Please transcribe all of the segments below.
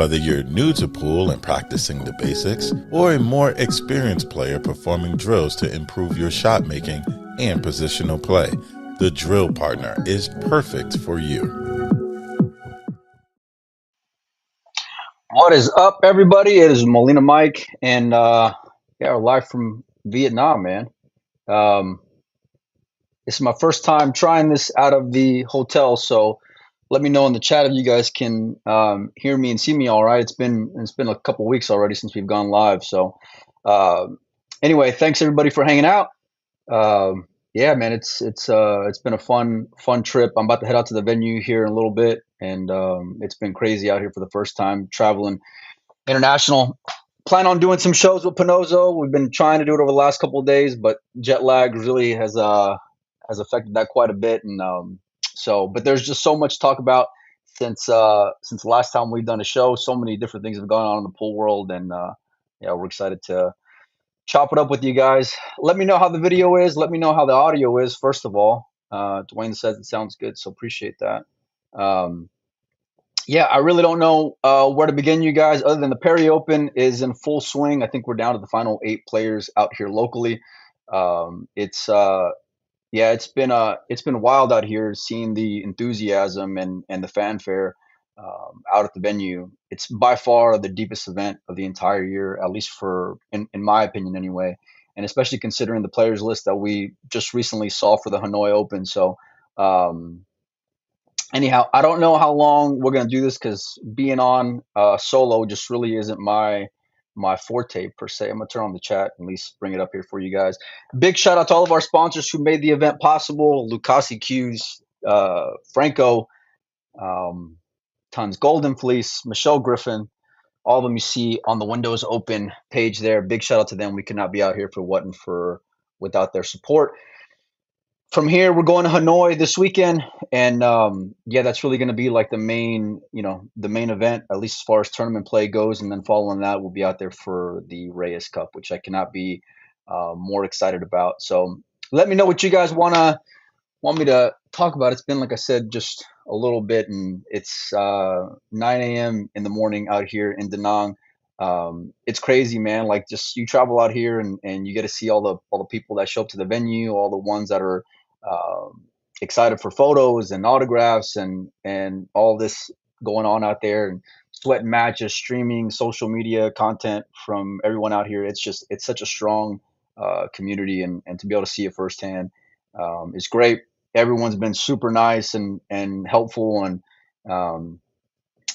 Whether you're new to pool and practicing the basics, or a more experienced player performing drills to improve your shot making and positional play, the Drill Partner is perfect for you. What is up, everybody? It is Molina Mike, and we're live from Vietnam, man. Um, this is my first time trying this out of the hotel, so let me know in the chat if you guys can hear me and see me all right. It's been a couple weeks already since we've gone live, so uh, anyway, thanks everybody for hanging out. Yeah, man, it's been a fun trip. I'm about to head out to the venue here in a little bit, and it's been crazy out here for the first time traveling international. Plan on doing some shows with Pinozo. We've been trying to do it over the last couple of days, but jet lag really has affected that quite a bit. And but there's just so much to talk about since the last time we've done a show. So many different things have gone on in the pool world, and yeah, we're excited to chop it up with you guys. Let me know how the video is. Let me know how the audio is. First of all, Dwayne says it sounds good, so appreciate that. Um, yeah, I really don't know where to begin, you guys, other than the Perry Open is in full swing. I think we're down to the final 8 players out here locally. It's yeah, it's been wild out here seeing the enthusiasm and the fanfare out at the venue. It's by far the deepest event of the entire year, at least in my opinion anyway, and especially considering the players list that we just recently saw for the Hanoi Open. So um, anyhow, I don't know how long we're gonna do this because being on solo just really isn't my forte per se. I'm gonna turn on the chat and at least bring it up here for you guys. Big shout out to all of our sponsors who made the event possible: Lucasi Q's, Franco, um, Tons Golden Fleece, Michelle Griffin. All of them you see on the Windows Open page there. Big shout out to them. We could not be out here for what and for without their support. From here, we're going to Hanoi this weekend, and yeah, that's really going to be like the main event, at least as far as tournament play goes. And then following that, we'll be out there for the Reyes Cup, which I cannot be more excited about. So let me know what you guys want me to talk about. It's been, like I said, just a little bit, and it's 9 a.m. in the morning out here in Danang. It's crazy, man. Like, just you travel out here and you get to see all the people that show up to the venue, all the ones that are um, excited for photos and autographs and all this going on out there, and sweat matches, streaming, social media content from everyone out here. It's such a strong community, and to be able to see it firsthand is great. Everyone's been super nice and helpful, and um,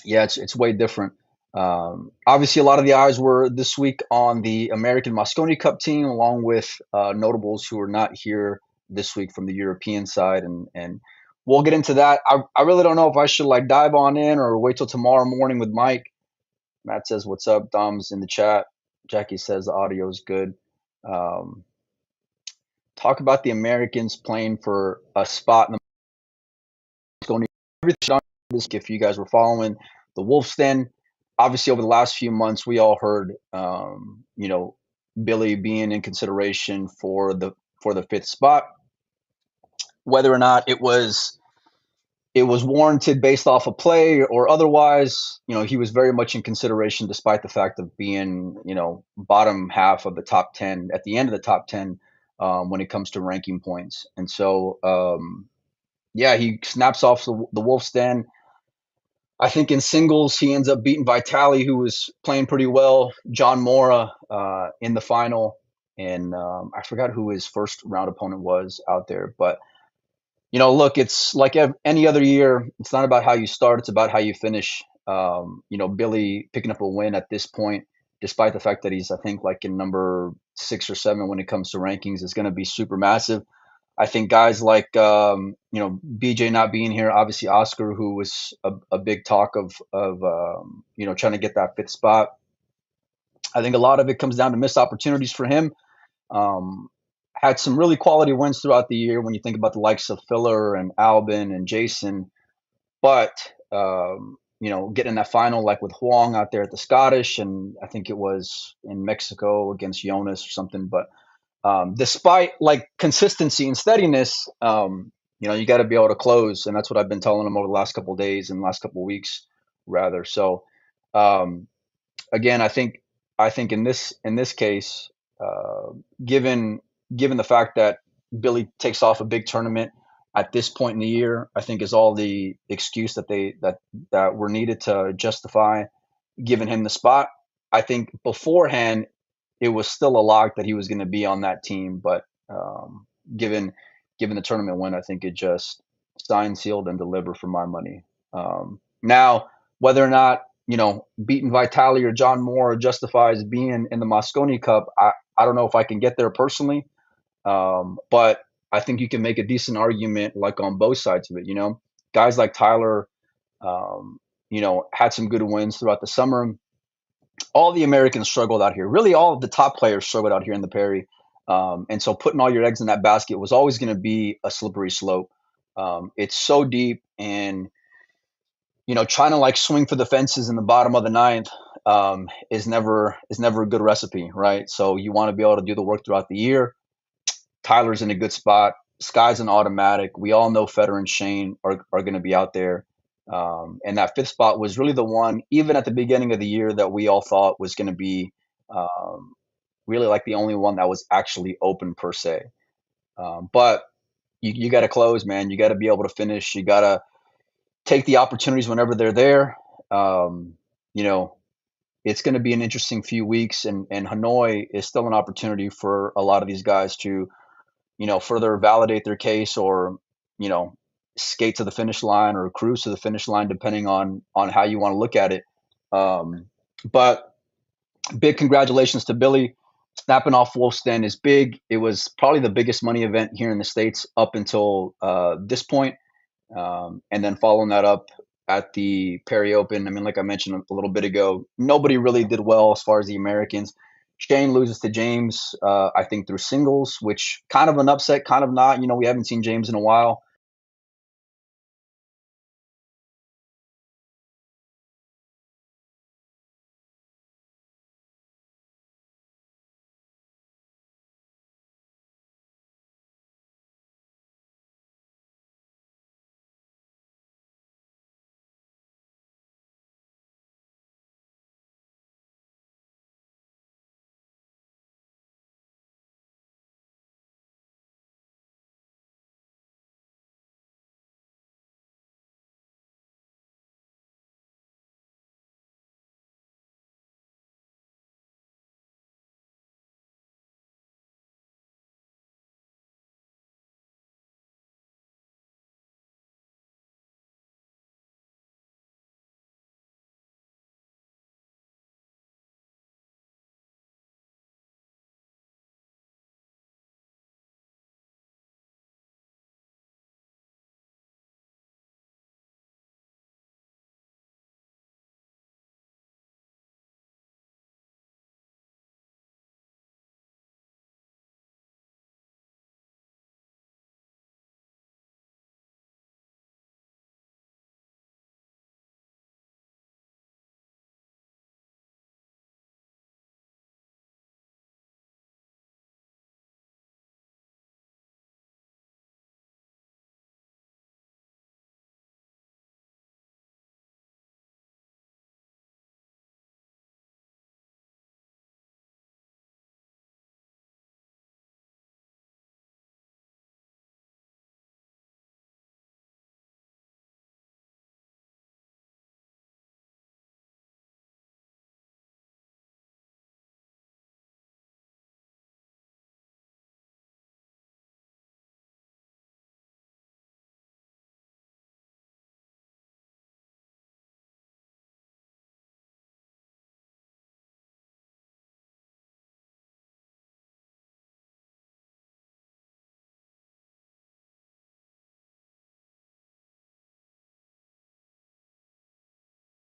yeah, it's way different. Obviously, a lot of the eyes were this week on the American Moscone Cup team, along with notables who are not here this week from the European side, and we'll get into that. I really don't know if I should like dive on in or wait till tomorrow morning with Mike. Matt says, "What's up?" Dom's in the chat. Jackie says the audio is good. Um, talk about the Americans playing for a spot in the Moscone. Everything on this, if you guys were following the Wolves Den, obviously over the last few months, we all heard, Billy being in consideration for the 5th spot. Whether or not it was warranted based off of play or otherwise, he was very much in consideration, despite the fact of being, bottom half of the top 10 at the end of the top 10 when it comes to ranking points. And so, yeah, he snaps off the Wolves Den. I think in singles, he ends up beating Vitali, who was playing pretty well, John Mora in the final. And I forgot who his first round opponent was out there. But, look, it's like any other year. It's not about how you start. It's about how you finish. Billy picking up a win at this point, despite the fact that he's, I think, like in number 6 or 7 when it comes to rankings, is going to be super massive. I think guys like BJ not being here, obviously Oscar, who was a big talk of trying to get that 5th spot. I think a lot of it comes down to missed opportunities for him. Had some really quality wins throughout the year when you think about the likes of Filler and Albin and Jason, but getting that final like with Huang out there at the Scottish, and I think it was in Mexico against Jonas or something, but despite like consistency and steadiness, you got to be able to close, and that's what I've been telling them over the last couple of days and last couple of weeks, rather. So, Um, Again, I think in this case, uh, given given the fact that Billy takes off a big tournament at this point in the year, I think is all the excuse that were needed to justify giving him the spot. I think beforehand it was still a lock that he was going to be on that team, but given given the tournament win, I think it just signed, sealed, and delivered for my money. Now, whether or not beating Vitali or John Moore justifies being in the Moscone Cup, I don't know if I can get there personally, but I think you can make a decent argument like on both sides of it. Guys like Tyler, um, had some good wins throughout the summer. All the Americans struggled out here. Really, all of the top players struggled out here in the Perry. And so putting all your eggs in that basket was always going to be a slippery slope. It's so deep, and trying to like swing for the fences in the bottom of the ninth is never a good recipe, right? So you want to be able to do the work throughout the year. Tyler's in a good spot. Sky's an automatic. We all know Federer and Shane are going to be out there. And that fifth spot was really the one, even at the beginning of the year, that we all thought was going to be um, really like the only one that was actually open per se. But you got to close, man. You got to be able to finish. You got to take the opportunities whenever they're there. Um, you know, it's going to be an interesting few weeks, and Hanoi is still an opportunity for a lot of these guys to further validate their case, or, you know, skate to the finish line or cruise to the finish line, depending on how you want to look at it. But big congratulations to Billy. Snapping off Wolf's Den is big. It was probably the biggest money event here in the States up until this point. And then following that up at the Perry Open, I mean, like I mentioned a little bit ago, nobody really did well as far as the Americans. Shane loses to James, I think through singles, which kind of an upset, kind of not. We haven't seen James in a while.